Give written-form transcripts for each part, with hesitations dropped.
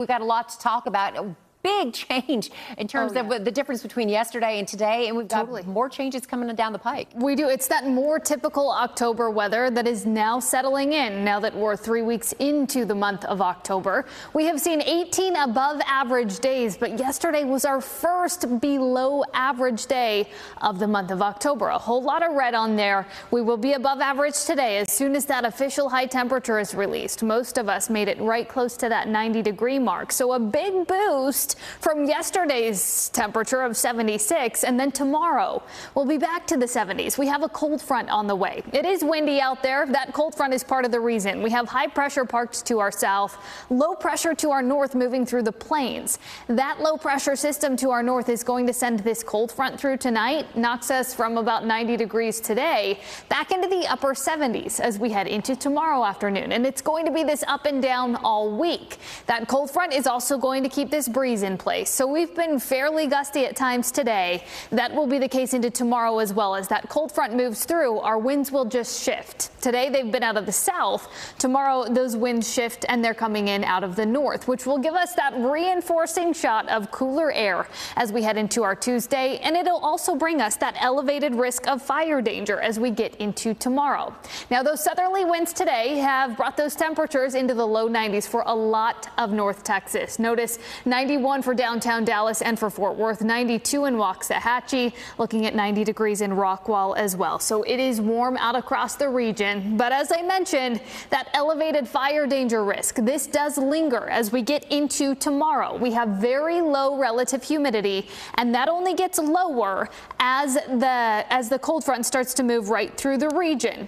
We've got a lot to talk about. A big change in terms of the difference between yesterday and today, and we've got more changes coming down the pike. We do. It's that more typical October weather that is now settling in now that we're 3 weeks into the month of October. We have seen 18 above average days, but yesterday was our first below average day of the month of October. A whole lot of red on there. We will be above average today as soon as that official high temperature is released. Most of us made it right close to that 90-degree mark, so a big boost from yesterday's temperature of 76, and then tomorrow we'll be back to the 70s. We have a cold front on the way. It is windy out there. That cold front is part of the reason. We have high pressure parked to our south, low pressure to our north moving through the plains. That low pressure system to our north is going to send this cold front through tonight, knocks us from about 90 degrees today back into the upper 70s as we head into tomorrow afternoon. And it's going to be this up and down all week. That cold front is also going to keep this breeze in place. So we've been fairly gusty at times today. That will be the case into tomorrow as well. As that cold front moves through, our winds will just shift. Today they've been out of the south. Tomorrow those winds shift and they're coming in out of the north, which will give us that reinforcing shot of cooler air as we head into our Tuesday. And it'll also bring us that elevated risk of fire danger as we get into tomorrow. Now those southerly winds today have brought those temperatures into the low 90s for a lot of North Texas. Notice 91 for downtown Dallas and for Fort Worth, 92 in Waxahachie, looking at 90 degrees in Rockwall as well. So it is warm out across the region. But as I mentioned, that elevated fire danger risk, this does linger as we get into tomorrow. We have very low relative humidity, and that only gets lower as the cold front starts to move right through the region.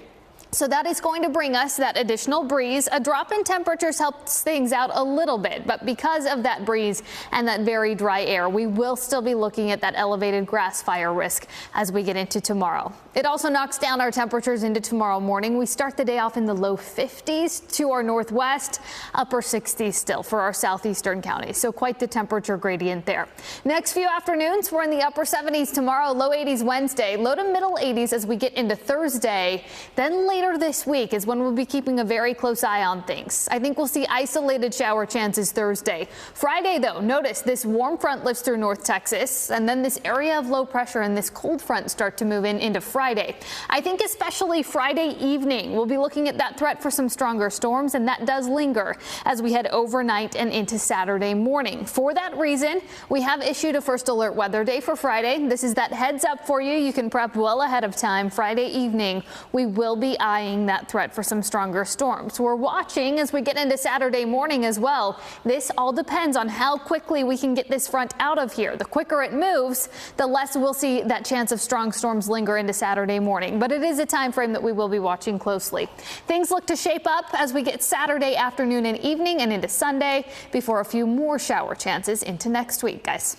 So that is going to bring us that additional breeze. A drop in temperatures helps things out a little bit, but because of that breeze and that very dry air, we will still be looking at that elevated grass fire risk as we get into tomorrow. It also knocks down our temperatures into tomorrow morning. We start the day off in the low 50s to our northwest, upper 60s still for our southeastern counties. So quite the temperature gradient there. Next few afternoons, we're in the upper 70s tomorrow, low 80s Wednesday, low to middle 80s as we get into Thursday. Then later this week is when we'll be keeping a very close eye on things. I think we'll see isolated shower chances Thursday. Friday, though, notice this warm front lifts through North Texas, and then this area of low pressure and this cold front start to move in into Friday. I think especially Friday evening, we'll be looking at that threat for some stronger storms, and that does linger as we head overnight and into Saturday morning. For that reason, we have issued a first alert weather day for Friday. This is that heads up for you. You can prep well ahead of time. Friday evening, we will be eyeing that threat for some stronger storms. We're watching as we get into Saturday morning as well. This all depends on how quickly we can get this front out of here. The quicker it moves, the less we'll see that chance of strong storms linger into Saturday morning. But it is a time frame that we will be watching closely. Things look to shape up as we get Saturday afternoon and evening and into Sunday before a few more shower chances into next week, guys.